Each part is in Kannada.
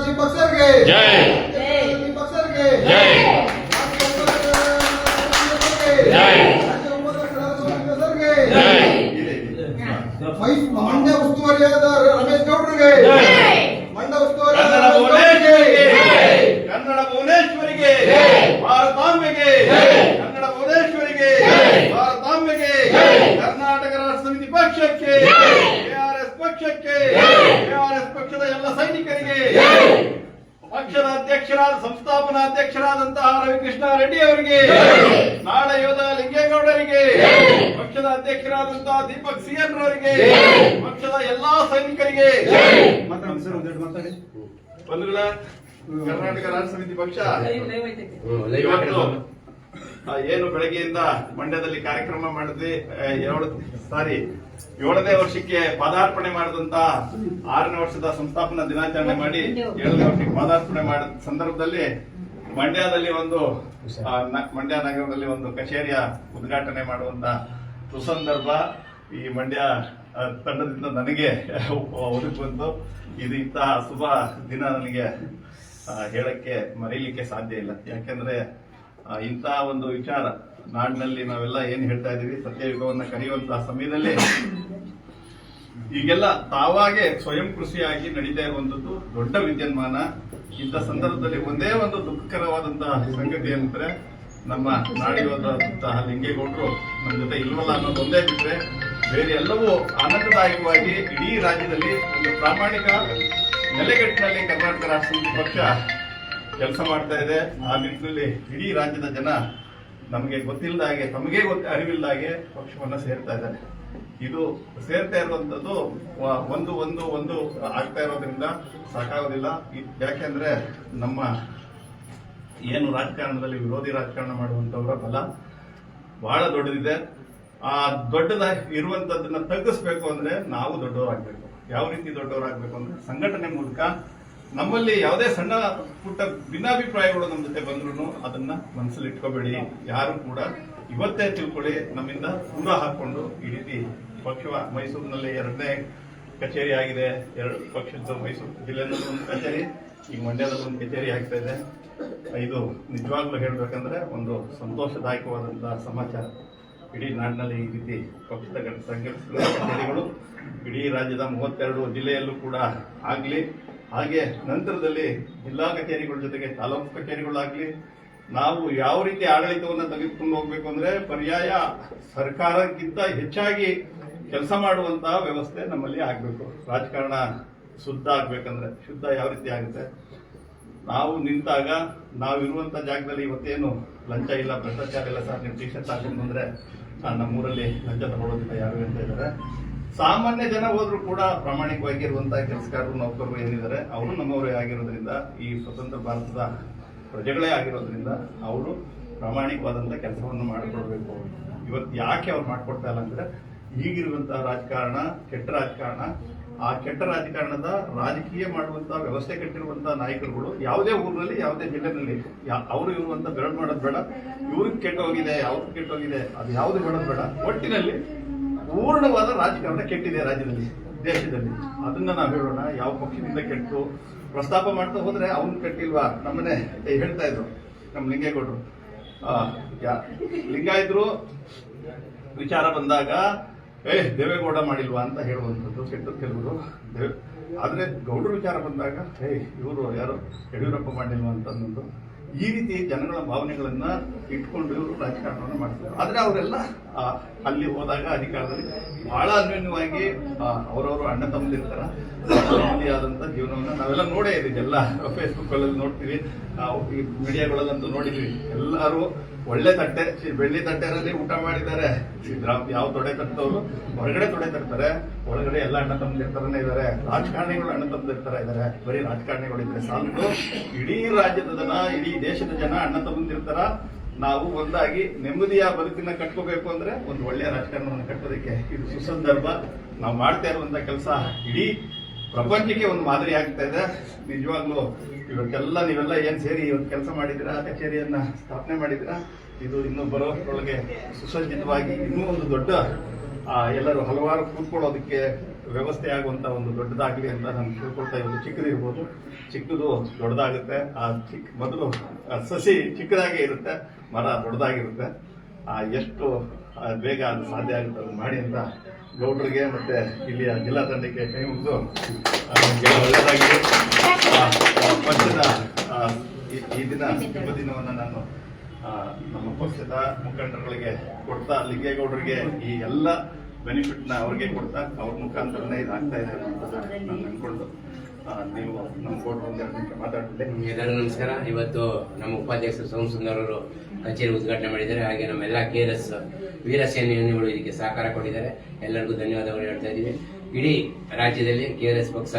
ದೀಪಕ್ ಸರ್ಗೆ ಜೈ. ದೀಪಕ್ ಸರ್ಗೆ ಜೈ. ಜೈ. ಸರ್ಗೆ ಜೈ. ಮಂಡ್ಯ ಉಸ್ತುವಾರಿಯಾದ ರಮೇಶ್ ಗೌಡ್ರಿಗೆ ಮಂಡ್ಯ ಉಸ್ತುವಾರಿಯಾದ ಕನ್ನಡ ಭುವನೇಶ್ವರಿಗೆ ಭಾರತಾಂಬೆಗೆ ಕನ್ನಡ ಭುವನೇಶ್ವರಿಗೆ ಭಾರತಾಂಬೆಗೆ ಕರ್ನಾಟಕ ರಾಷ್ಟ್ರ ಸಮಿತಿ ಪಕ್ಷಕ್ಕೆ ಕೆಆರ್ಎಸ್ ಪಕ್ಷಕ್ಕೆ ಕೆಆರ್ಎಸ್ ಪಕ್ಷದ ಎಲ್ಲ ಸೈನಿಕರಿಗೆ ಪಕ್ಷದ ಅಧ್ಯಕ್ಷರಾದ ಸಂಸ್ಥಾಪನಾ ಅಧ್ಯಕ್ಷರಾದಂತಹ ರವಿಕೃಷ್ಣ ರೆಡ್ಡಿ ಅವರಿಗೆ ನಾಡ ಯೋಧ ಲಿಂಗೇಗೌಡರಿಗೆ ಪಕ್ಷದ ಅಧ್ಯಕ್ಷರಾದಂತಹ ದೀಪಕ್ ಸಿಎನ್ ಅವರಿಗೆ ಪಕ್ಷದ ಎಲ್ಲಾ ಸೈನಿಕರಿಗೆ ಬಂಧುಗಳ ಕರ್ನಾಟಕ ರಾಷ್ಟ್ರ ಸಮಿತಿ ಪಕ್ಷ ಇವತ್ತು ಏನು ಬೆಳಗ್ಗೆಯಿಂದ ಮಂಡ್ಯದಲ್ಲಿ ಕಾರ್ಯಕ್ರಮ ಮಾಡಿದ್ವಿ. 7ನೇ ವರ್ಷಕ್ಕೆ ಪಾದಾರ್ಪಣೆ ಮಾಡಿದಂತ 6ನೇ ವರ್ಷದ ಸಂಸ್ಥಾಪನಾ ದಿನಾಚರಣೆ ಮಾಡಿ 7ನೇ ವರ್ಷಕ್ಕೆ ಪಾದಾರ್ಪಣೆ ಮಾಡಿದ ಸಂದರ್ಭದಲ್ಲಿ ಮಂಡ್ಯದಲ್ಲಿ ಮಂಡ್ಯ ನಗರದಲ್ಲಿ ಒಂದು ಕಚೇರಿಯ ಉದ್ಘಾಟನೆ ಮಾಡುವಂತ ಸುಸಂದರ್ಭ ಈ ಮಂಡ್ಯ ತಂಡದಿಂದ ನನಗೆ ಒದಗಿ ಬಂತು. ಇದು ಇಂತಹ ಶುಭ ದಿನ ನನಗೆ ಹೇಳಕ್ಕೆ ಮರೆಯಲಿಕ್ಕೆ ಸಾಧ್ಯ ಇಲ್ಲ. ಯಾಕೆಂದ್ರೆ ಇಂತಹ ಒಂದು ವಿಚಾರ ನಾಡಿನಲ್ಲಿ ನಾವೆಲ್ಲ ಏನ್ ಹೇಳ್ತಾ ಇದೀವಿ, ಸತ್ಯಯುಗವನ್ನ ಕರೆಯುವಂತಹ ಸಮಯದಲ್ಲಿ ಈಗೆಲ್ಲ ತಾವಾಗೆ ಸ್ವಯಂ ಕೃಷಿಯಾಗಿ ನಡೀತಾ ಇರುವಂತದ್ದು ದೊಡ್ಡ ವಿದ್ಯಮಾನ. ಇಂಥ ಸಂದರ್ಭದಲ್ಲಿ ಒಂದೇ ಒಂದು ದುಃಖಕರವಾದಂತಹ ಸಂಗತಿ ಅಂದ್ರೆ ನಮ್ಮ ನಾಡಿಯೋದಂತಹ ಲಿಂಗೇಗೌಡರು ನಮ್ಮ ಜೊತೆ ಇಲ್ವಲ್ಲ ಅನ್ನೋದು ಒಂದೇ ಬಿಟ್ರೆ ಬೇರೆ ಎಲ್ಲವೂ ಆನಂದದಾಯಕವಾಗಿ ಇಡೀ ರಾಜ್ಯದಲ್ಲಿ ಒಂದು ಪ್ರಾಮಾಣಿಕ ನೆಲೆಗಟ್ಟಿನಲ್ಲಿ ಕರ್ನಾಟಕ ರಾಷ್ಟ್ರ ಸಮಿತಿ ಪಕ್ಷ ಕೆಲಸ ಮಾಡ್ತಾ ಇದೆ. ಆ ನಿಟ್ಟಿನಲ್ಲಿ ಇಡೀ ರಾಜ್ಯದ ಜನ ನಮಗೆ ಗೊತ್ತಿಲ್ಲದ ಹಾಗೆ, ತಮಗೆ ಅರಿವಿಲ್ಲದ ಹಾಗೆ ಪಕ್ಷವನ್ನ ಸೇರ್ತಾ ಇದ್ದಾರೆ. ಇದು ಸೇರ್ತಾ ಇರುವಂತದ್ದು ಒಂದು ಆಗ್ತಾ ಇರೋದ್ರಿಂದ ಸಾಕಾಗೋದಿಲ್ಲ. ಯಾಕೆಂದ್ರೆ ನಮ್ಮ ಏನು ರಾಜಕಾರಣದಲ್ಲಿ ವಿರೋಧಿ ರಾಜಕಾರಣ ಮಾಡುವಂತವರ ಬಲ ಬಹಳ ದೊಡ್ಡದಿದೆ. ಆ ದೊಡ್ಡದ ಇರುವಂತದ್ದನ್ನ ತಗ್ಗಿಸ್ಬೇಕು ಅಂದ್ರೆ ನಾವು ದೊಡ್ಡವರಾಗಬೇಕು. ಯಾವ ರೀತಿ ದೊಡ್ಡವರಾಗಬೇಕು ಅಂದ್ರೆ ಸಂಘಟನೆ ಮೂಲಕ ನಮ್ಮಲ್ಲಿ ಯಾವುದೇ ಸಣ್ಣ ಪುಟ್ಟ ಭಿನ್ನಾಭಿಪ್ರಾಯಗಳು ನಮ್ಮ ಜೊತೆ ಬಂದ್ರು ಅದನ್ನ ಮನಸ್ಸಲ್ಲಿ ಇಟ್ಕೋಬೇಡಿ. ಯಾರು ಕೂಡ ಇವತ್ತೇ ತಿಳ್ಕೊಳ್ಳಿ, ನಮ್ಮಿಂದ ದೂರ ಹಾಕೊಂಡು ಈ ರೀತಿ ಪಕ್ಷ ಮೈಸೂರಿನಲ್ಲಿ 2ನೇ ಕಚೇರಿ ಆಗಿದೆ. 2 ಪಕ್ಷದ ಮೈಸೂರು ಜಿಲ್ಲೆಯಲ್ಲಿ ಒಂದು ಕಚೇರಿ, ಈಗ ಮಂಡ್ಯದಲ್ಲಿ ಒಂದು ಕಚೇರಿ ಆಗ್ತಾ ಇದೆ. ಇದು ನಿಜವಾಗ್ಲೂ ಹೇಳ್ಬೇಕಂದ್ರೆ ಒಂದು ಸಂತೋಷದಾಯಕವಾದಂತಹ ಸಮಾಚಾರ. ಇಡೀ ನಾಡಿನಲ್ಲಿ ಈ ರೀತಿ ಪಕ್ಷದ ಸಂಘಟಿಸಿದ ಕಚೇರಿಗಳು ಇಡೀ ರಾಜ್ಯದ 32 ಜಿಲ್ಲೆಯಲ್ಲೂ ಕೂಡ ಆಗ್ಲಿ. ಹಾಗೆ ನಂತರದಲ್ಲಿ ಜಿಲ್ಲಾ ಕಚೇರಿಗಳ ಜೊತೆಗೆ ತಾಲೂಕು ಕಚೇರಿಗಳಾಗ್ಲಿ. ನಾವು ಯಾವ ರೀತಿ ಆಡಳಿತವನ್ನು ತೆಗೆದುಕೊಂಡು ಹೋಗ್ಬೇಕು ಅಂದ್ರೆ ಪರ್ಯಾಯ ಸರ್ಕಾರಕ್ಕಿಂತ ಹೆಚ್ಚಾಗಿ ಕೆಲಸ ಮಾಡುವಂತಹ ವ್ಯವಸ್ಥೆ ನಮ್ಮಲ್ಲಿ ಆಗ್ಬೇಕು. ರಾಜಕಾರಣ ಶುದ್ಧ ಆಗ್ಬೇಕಂದ್ರೆ ಶುದ್ಧ ಯಾವ ರೀತಿ ಆಗುತ್ತೆ, ನಾವು ನಿಂತಾಗ ನಾವಿರುವಂತ ಜಾಗದಲ್ಲಿ ಇವತ್ತೇನು ಲಂಚ ಇಲ್ಲ, ಭ್ರಷ್ಟಾಚಾರ ಇಲ್ಲ ಸರ್, ನೀವು ಟಿ ಶರ್ಟ್ ಹಾಕೊಂಡು ಬಂದ್ರೆ ನಮ್ಮೂರಲ್ಲಿ ಲಂಚ ತಗೊಳ್ಳೋದಿಲ್ಲ ಯಾರು ಅಂತ ಇದ್ದಾರೆ. ಸಾಮಾನ್ಯ ಜನ ಹೋದ್ರು ಕೂಡ ಪ್ರಾಮಾಣಿಕವಾಗಿರುವಂತಹ ಕೆಲಸಗಾರರು ನೌಕರರು ಏನಿದ್ದಾರೆ ಅವರು ನಮ್ಮವರೇ ಆಗಿರೋದ್ರಿಂದ, ಈ ಸ್ವತಂತ್ರ ಭಾರತದ ಪ್ರಜೆಗಳೇ ಆಗಿರೋದ್ರಿಂದ ಅವರು ಪ್ರಾಮಾಣಿಕವಾದಂತಹ ಕೆಲಸವನ್ನು ಮಾಡಿಕೊಡ್ಬೇಕು. ಇವತ್ತು ಯಾಕೆ ಅವ್ರು ಮಾಡ್ಕೊಡ್ತಾ ಇಲ್ಲ ಅಂದ್ರೆ ಈಗಿರುವಂತಹ ರಾಜಕಾರಣ ಕೆಟ್ಟ ರಾಜಕಾರಣ. ಆ ಕೆಟ್ಟ ರಾಜಕಾರಣದ ರಾಜಕೀಯ ಮಾಡುವಂತಹ ವ್ಯವಸ್ಥೆ ಕಟ್ಟಿರುವಂತಹ ನಾಯಕರುಗಳು ಯಾವುದೇ ಊರಿನಲ್ಲಿ ಯಾವುದೇ ಜಿಲ್ಲೆನಲ್ಲಿ ಅವರು ಇರುವಂತ ಬೆರಳು ಮಾಡೋದು ಬೇಡ. ಇವ್ರಿಗೆ ಕೆಟ್ಟೋಗಿದೆ, ಅವ್ರಿಗೆ ಕೆಟ್ಟೋಗಿದೆ, ಅದು ಯಾವ್ದು ಮಾಡೋದು ಬೇಡ. ಒಟ್ಟಿನಲ್ಲಿ ಪೂರ್ಣವಾದ ರಾಜಕಾರಣ ಕೆಟ್ಟಿದೆ ರಾಜ್ಯದಲ್ಲಿ, ದೇಶದಲ್ಲಿ. ಅದನ್ನ ನಾವು ಹೇಳೋಣ. ಯಾವ ಪಕ್ಷದಿಂದ ಕೆಟ್ಟು ಪ್ರಸ್ತಾಪ ಮಾಡ್ತಾ ಹೋದ್ರೆ ಅವ್ನು ಕೆಟ್ಟಿಲ್ವಾ? ನಮ್ಮನೆ ಹೇಳ್ತಾ ಇದ್ರು ನಮ್ಮ ಲಿಂಗೇಗೌಡರು, ಲಿಂಗಾಯತರು ವಿಚಾರ ಬಂದಾಗ ದೇವೇಗೌಡ ಮಾಡಿಲ್ವಾ ಅಂತ ಹೇಳುವಂಥದ್ದು ಕೆಟ್ಟು ಕೆಲವರು. ಆದ್ರೆ ಗೌಡರು ವಿಚಾರ ಬಂದಾಗ ಇವರು ಯಾರು ಯಡಿಯೂರಪ್ಪ ಮಾಡಿಲ್ವಾ ಅಂತ ಅನ್ನೋದು. ಈ ರೀತಿ ಜನಗಳ ಭಾವನೆಗಳನ್ನ ಇಟ್ಕೊಂಡು ಇವರು ರಾಜಕಾರಣವನ್ನು ಮಾಡ್ತಾರೆ. ಆದ್ರೆ ಅವರೆಲ್ಲ ಅಲ್ಲಿ ಹೋದಾಗ ಅಧಿಕಾರದಲ್ಲಿ ಬಹಳ ಅನ್ಯೋನ್ಯವಾಗಿ ಅವರವರು ಅಣ್ಣ ತಮ್ಮದಿರ್ತಾರ ಆದಂತ ಜೀವನವನ್ನ ನಾವೆಲ್ಲ ನೋಡೇ ಇದೀವಿ. ಎಲ್ಲ ಫೇಸ್ಬುಕ್ ಅಲ್ಲಿ ನೋಡ್ತೀವಿ, ಈ ಮೀಡಿಯಾಗಳಲ್ಲಂತೂ ನೋಡಿದ್ವಿ. ಎಲ್ಲರೂ ಒಳ್ಳೆ ತಟ್ಟೆ, ಬೆಳ್ಳಿ ತಟ್ಟೆನಲ್ಲಿ ಊಟ ಮಾಡಿದ್ದಾರೆ. ಯಾವ ತೊಡೆ ತಟ್ಟದವರು ಹೊರಗಡೆ ತೊಡೆ ತರ್ತಾರೆ, ಒಳಗಡೆ ಎಲ್ಲ ಅಣ್ಣ ತಮ್ಮದಿರ್ತಾರನೇ ಇದ್ದಾರೆ. ರಾಜಕಾರಣಿಗಳು ಅಣ್ಣ ತಮ್ಮದಿರ್ತಾರ ಇದ್ದಾರೆ. ಬರೀ ರಾಜಕಾರಣಿಗಳಿದ್ರೆ ಸಾಲದು, ಇಡೀ ರಾಜ್ಯದ ಜನ, ಇಡೀ ದೇಶದ ಜನ ಅಣ್ಣ ತಮ್ಮದಿರ್ತಾರ. ನಾವು ಒಂದಾಗಿ ನೆಮ್ಮದಿಯ ಬದುಕನ್ನ ಕಟ್ಕೋಬೇಕು ಅಂದ್ರೆ ಒಂದು ಒಳ್ಳೆಯ ರಾಜಕಾರಣವನ್ನು ಕಟ್ಟೋದಕ್ಕೆ ಇದು ಸುಸಂದರ್ಭ. ನಾವು ಮಾಡ್ತಾ ಇರುವಂತ ಕೆಲಸ ಇಡೀ ಪ್ರಪಂಚಕ್ಕೆ ಒಂದು ಮಾದರಿ ಆಗ್ತಾ ಇದೆ. ನಿಜವಾಗ್ಲೂ ಇವತ್ತೆಲ್ಲ ನೀವೆಲ್ಲ ಏನ್ ಸೇರಿ ಇವತ್ತು ಕೆಲಸ ಮಾಡಿದಿರಾ, ಕಚೇರಿಯನ್ನ ಸ್ಥಾಪನೆ ಮಾಡಿದಿರಾ, ಇದು ಇನ್ನು ಬರೋದ್ರೊಳಗೆ ಸುಸಜ್ಜಿತವಾಗಿ ಇನ್ನೂ ಒಂದು ದೊಡ್ಡ ಎಲ್ಲರೂ ಹಲವಾರು ಕೂತ್ಕೊಳ್ಳೋದಕ್ಕೆ ವ್ಯವಸ್ಥೆ ಆಗುವಂತ ಒಂದು ದೊಡ್ಡದಾಗಲಿ ಅಂತ ನಾನು ಕೇಳ್ಕೊಳ್ತಾ ಇರೋದು. ಚಿಕ್ಕದಿರ್ಬೋದು, ಚಿಕ್ಕದು ದೊಡ್ಡದಾಗುತ್ತೆ. ಮೊದಲು ಸಸಿ ಚಿಕ್ಕದಾಗೇ ಇರುತ್ತೆ, ಮರ ದೊಡ್ಡದಾಗಿರುತ್ತೆ. ಎಷ್ಟು ಬೇಗ ಅದು ಸಾಧ್ಯ ಆಗುತ್ತೆ ಅದನ್ನು ಮಾಡಿ ಅಂತ ಗೌಡ್ರಿಗೆ ಮತ್ತೆ ಇಲ್ಲಿಯ ಜಿಲ್ಲಾ ತಂಡಕ್ಕೆ ಕೈ ಮುಗಿದು ಒಳ್ಳೆಯದಾಗಿದೆ. ಪಕ್ಷದ ಈ ದಿನ ಶುಭ ದಿನವನ್ನು ನಾನು ನಮ್ಮ ಪಕ್ಷದ ಮುಖಂಡರುಗಳಿಗೆ ಕೊಡ್ತಾ, ಲಿಂಗೇಗೌಡರಿಗೆ ಈ ಎಲ್ಲ ಬೆನಿಫಿಟ್ನ ಅವ್ರಿಗೆ ಕೊಡ್ತಾ, ಅವ್ರ ಮುಖಾಂತರನೇ ಇದಾಗ್ತಾ ಇದೆ ಅನ್ನೋದು ನಾನು ಅನ್ಕೊಂಡು ನೀವು ನಮ್ಮ ಗೌಡರು ಒಂದೆರಡು ನಿಮಿಷ ಮಾತಾಡ್ತಿದ್ದೆ. ಎಲ್ಲರಿಗೂ ನಮಸ್ಕಾರ. ಇವತ್ತು ನಮ್ಮ ಉಪಾಧ್ಯಕ್ಷರು ಸೋಮಸುಂದರ್ ಅವರು ಕಚೇರಿ ಉದ್ಘಾಟನೆ ಮಾಡಿದ್ದಾರೆ. ಹಾಗೆ ನಮ್ಮೆಲ್ಲ KRS ವೀರ ಸೇನೆಗಳು ಇದಕ್ಕೆ ಸಹಕಾರ ಕೊಟ್ಟಿದ್ದಾರೆ. ಎಲ್ಲರಿಗೂ ಧನ್ಯವಾದಗಳು ಹೇಳ್ತಾ ಇದ್ದೀವಿ. ಇಡೀ ರಾಜ್ಯದಲ್ಲಿ KRS ಪಕ್ಷ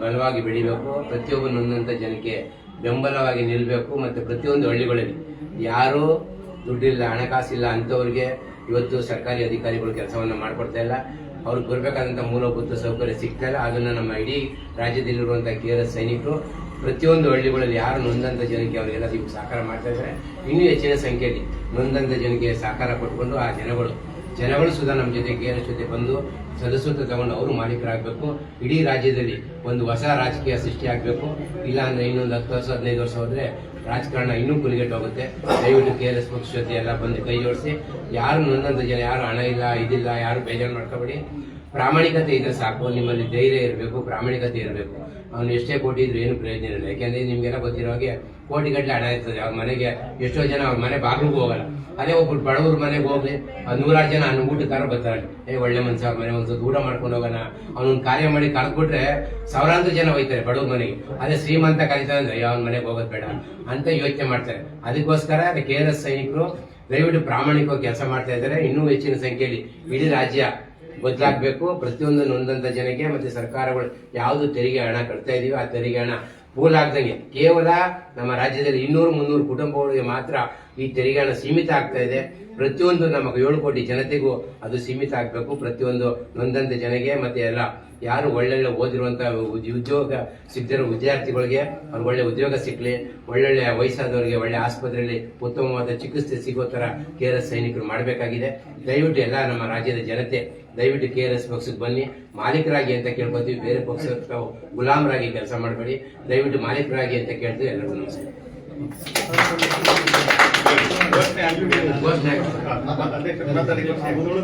ಬಲವಾಗಿ ಬೆಳಿಬೇಕು, ಪ್ರತಿಯೊಬ್ಬರು ನೊಂದಂತ ಜನಕ್ಕೆ ಬೆಂಬಲವಾಗಿ ನಿಲ್ಲಬೇಕು. ಮತ್ತು ಪ್ರತಿಯೊಂದು ಹಳ್ಳಿಗಳಲ್ಲಿ ಯಾರು ದುಡ್ಡಿಲ್ಲ, ಹಣಕಾಸಿಲ್ಲ ಅಂತವ್ರಿಗೆ ಇವತ್ತು ಸರ್ಕಾರಿ ಅಧಿಕಾರಿಗಳು ಕೆಲಸವನ್ನು ಮಾಡಿಕೊಡ್ತಾ ಇಲ್ಲ. ಅವ್ರಿಗೆ ಬರಬೇಕಾದಂಥ ಮೂಲಭೂತ ಸೌಕರ್ಯ ಸಿಗ್ತಾ ಇಲ್ಲ. ಅದನ್ನು ನಮ್ಮ ಇಡೀ ರಾಜ್ಯದಲ್ಲಿರುವಂಥ KRS ಸೈನಿಕರು ಪ್ರತಿಯೊಂದು ಹಳ್ಳಿಗಳಲ್ಲಿ ಯಾರು ನೊಂದಂಥ ಜನಕ್ಕೆ ಅವರಿಗೆಲ್ಲ ನೀವು ಸಹಕಾರ ಮಾಡ್ತಾ ಇದ್ದಾರೆ. ಇನ್ನೂ ಹೆಚ್ಚಿನ ಸಂಖ್ಯೆಯಲ್ಲಿ ನೊಂದಂಥ ಜನಕ್ಕೆ ಸಹಕಾರ ಕೊಟ್ಕೊಂಡು ಆ ಜನಗಳು ಸುಧಾ ನಮ್ಮ ಜೊತೆ KRS ಜೊತೆ ಬಂದು ಸದಸ್ಯತ್ವ ತಗೊಂಡು ಅವರು ಮಾಲೀಕರಾಗಬೇಕು. ಇಡೀ ರಾಜ್ಯದಲ್ಲಿ ಒಂದು ಹೊಸ ರಾಜಕೀಯ ಸೃಷ್ಟಿ ಆಗಬೇಕು. ಇಲ್ಲಾಂದ್ರೆ ಇನ್ನೊಂದು 10 ವರ್ಷ 15 ವರ್ಷ ಹೋದ್ರೆ ರಾಜಕಾರಣ ಇನ್ನೂ ಕುಲಿಗೆಟ್ಟು ಹೋಗುತ್ತೆ. ದಯವಿಟ್ಟು KRS ಪಕ್ಷ ಜೊತೆ ಎಲ್ಲ ಬಂದು ಕೈ ಜೋಡಿಸಿ, ಯಾರು ನೊಂದಂತ ಜನ, ಯಾರು ಹಣ ಇಲ್ಲ ಇದಿಲ್ಲ, ಯಾರು ಬೇಜಾರು ಮಾಡ್ಕೋಬೇಡಿ. ಪ್ರಾಮಾಣಿಕತೆ ಇದ್ರೆ ಸಾಕು. ನಿಮ್ಮಲ್ಲಿ ಧೈರ್ಯ ಇರಬೇಕು, ಪ್ರಾಮಾಣಿಕತೆ ಇರಬೇಕು. ಅವನು ಎಷ್ಟೇ ಕೋಟಿ ಇದ್ರು ಏನು ಪ್ರಯೋಜನ ಇಲ್ಲ. ಯಾಕೆಂದ್ರೆ ನಿಮ್ಗೆಲ್ಲ ಗೊತ್ತಿರೋ ಹಾಗೆ ಕೋಟಿಗಟ್ಟಲೆ ಹಣ ಇರ್ತದೆ. ಅವ್ರ ಮನೆಗೆ ಎಷ್ಟೋ ಜನ ಅವ್ರ ಮನೆ ಬಾಗಿಲಿಗೂ ಹೋಗಲ್ಲ. ಅದೇ ಒಬ್ಬರು ಬಡವ್ರ ಮನೆಗೆ ಹೋಗ್ಲಿ, 100 ಜನ ಊಟಕ್ಕಾರ ಬರ್ತಾರೆ. ಒಳ್ಳೆ ಮನುಷ್ಯ, ಅವ್ರ ಮನೆ ಒಂದು ಊಟ ಮಾಡ್ಕೊಂಡು ಹೋಗೋಣ, ಅವನೊಂದು ಕಾರ್ಯ ಮಾಡಿ ಕಳ್ದ್ಬಿಟ್ರೆ ಸಾವಿರಾರು ಜನ ಹೋಯ್ತಾರೆ ಬಡವ್ರ ಮನೆಗೆ. ಅದೇ ಶ್ರೀಮಂತ ಕರೀತಾರೆ ಅಂದ್ರೆ ಅವ್ನ ಮನೆಗೆ ಹೋಗೋದು ಬೇಡ ಅಂತ ಯೋಚನೆ ಮಾಡ್ತಾರೆ. ಅದಕ್ಕೋಸ್ಕರ KRS ಸೈನಿಕರು ದಯವಿಟ್ಟು ಪ್ರಾಮಾಣಿಕವಾಗಿ ಕೆಲಸ ಮಾಡ್ತಾ ಇದ್ದಾರೆ. ಇನ್ನೂ ಹೆಚ್ಚಿನ ಸಂಖ್ಯೆಯಲ್ಲಿ ಇಡೀ ರಾಜ್ಯ ಬದಲಾಗಬೇಕು. ಪ್ರತಿಯೊಂದು ನೊಂದಂತ ಜನಕ್ಕೆ ಮತ್ತೆ ಸರ್ಕಾರಗಳು ಯಾವುದು ತೆರಿಗೆ ಹಣ ಕಟ್ತಾ ಇದೀವಿ, ಆ ತೆರಿಗೆ ಹಣ ಪೋಲಾಗ್ದಂಗೆ ಕೇವಲ ನಮ್ಮ ರಾಜ್ಯದಲ್ಲಿ 200-300 ಕುಟುಂಬಗಳಿಗೆ ಮಾತ್ರ ಈ ತೆರಿಗೆ ಹಣ ಸೀಮಿತ ಆಗ್ತಾ ಇದೆ. ಪ್ರತಿಯೊಂದು ನಮ್ಮ 7 ಕೋಟಿ ಜನತೆಗೂ ಅದು ಸೀಮಿತ ಆಗಬೇಕು. ಪ್ರತಿಯೊಂದು ನೊಂದಂತ ಜನಗೆ ಮತ್ತೆ ಎಲ್ಲ ಯಾರು ಒಳ್ಳೊಳ್ಳೆ ಓದಿರುವಂತಹ ಉದ್ಯೋಗ ಸಿಗದಿರೋ ವಿದ್ಯಾರ್ಥಿಗಳಿಗೆ ಅವ್ರಿಗೆ ಒಳ್ಳೆ ಉದ್ಯೋಗ ಸಿಕ್ಕಲಿ, ಒಳ್ಳೊಳ್ಳೆ ವಯಸ್ಸಾದವರಿಗೆ ಒಳ್ಳೆ ಆಸ್ಪತ್ರೆಯಲ್ಲಿ ಉತ್ತಮವಾದ ಚಿಕಿತ್ಸೆ ಸಿಗೋ ತರ KRS ಸೈನಿಕರು ಮಾಡಬೇಕಾಗಿದೆ. ದಯವಿಟ್ಟು ಎಲ್ಲ ನಮ್ಮ ರಾಜ್ಯದ ಜನತೆ ದಯವಿಟ್ಟು KRS ಪಕ್ಷಕ್ಕೆ ಬನ್ನಿ, ಮಾಲೀಕರಾಗಿ ಅಂತ ಕೇಳ್ಕೊತೀವಿ. ಬೇರೆ ಪಕ್ಷಕ್ಕೆ ತಾವು ಗುಲಾಮರಾಗಿ ಕೆಲಸ ಮಾಡಬೇಡಿ, ದಯವಿಟ್ಟು ಮಾಲೀಕರಾಗಿ ಅಂತ ಕೇಳ್ತೀವಿ. ಎಲ್ಲರಿಗೂ ನಮಸ್ಕಾರ.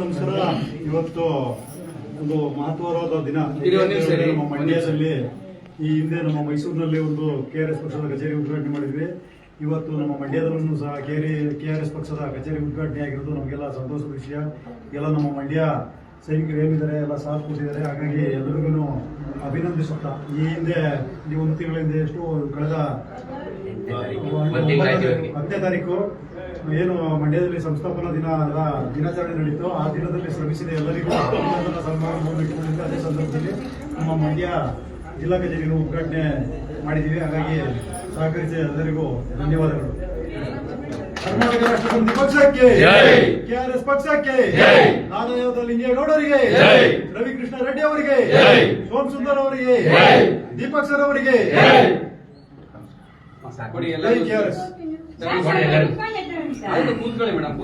ನಮಸ್ಕಾರ. ಇವತ್ತು ಒಂದು ಮಹತ್ವವಾದ ದಿನ. ನಮ್ಮ ಮಂಡ್ಯದಲ್ಲಿ ಈ ಹಿಂದೆ ನಮ್ಮ ಮೈಸೂರಿನಲ್ಲಿ ಒಂದು KRS ಪಕ್ಷದ ಕಚೇರಿ ಉದ್ಘಾಟನೆ ಮಾಡಿದ್ವಿ. ಇವತ್ತು ನಮ್ಮ ಮಂಡ್ಯದಲ್ಲೂ ಸಹ KRS ಪಕ್ಷದ ಕಚೇರಿ ಉದ್ಘಾಟನೆ ಆಗಿರೋದು ನಮಗೆಲ್ಲ ಸಂತೋಷದ ವಿಷಯ. ಎಲ್ಲ ನಮ್ಮ ಮಂಡ್ಯ ಸೈನಿಕರು ಏನಿದ್ದಾರೆ ಎಲ್ಲ ಸಾಥ್ ಕೊಟ್ಟಿದ್ದಾರೆ. ಹಾಗಾಗಿ ಎಲ್ಲರಿಗೂ ಅಭಿನಂದಿಸುತ್ತಾ, ಈ ಹಿಂದೆ ಈ 1 ತಿಂಗಳ ಹಿಂದೆ ಕಳೆದ 10ನೇ ತಾರೀಕು ಏನು ಮಂಡ್ಯದಲ್ಲಿ ಸಂಸ್ಥಾಪನಾ ದಿನಾಚರಣೆ ನಡೀತು. ಆ ದಿನದಲ್ಲಿ ಶ್ರಮಿಸಿದ ಎಲ್ಲರಿಗೂ ಸನ್ಮಾನ ಇಟ್ಟುಕೊಂಡಿದ್ದ. ಅದೇ ಸಂದರ್ಭದಲ್ಲಿ ನಮ್ಮ ಮಂಡ್ಯ ಜಿಲ್ಲಾ ಕಚೇರಿಯನ್ನು ಉದ್ಘಾಟನೆ ಮಾಡಿದ್ದೀವಿ. ಹಾಗಾಗಿ ಸಹಕರಿಸಿದ ಎಲ್ಲರಿಗೂ ಧನ್ಯವಾದಗಳು. ಕರ್ನಾಟಕ ರಾಷ್ಟ್ರ ಪಕ್ಷಕ್ಕೆ, KRS ಪಕ್ಷಕ್ಕೆ, ನಾರಾಯಣ ಲಿಂಗೇಗೌಡರಿಗೆ, ರವಿಕೃಷ್ಣ ರೆಡ್ಡಿ ಅವರಿಗೆ, ಸೋಮಸುಂದರ್ ಅವರಿಗೆ, ದೀಪಕ್ ಸರ್ ಅವರಿಗೆ, KRS. ಕೂತ್ಕೊಳ್ಳಿ ಮೇಡಮ್.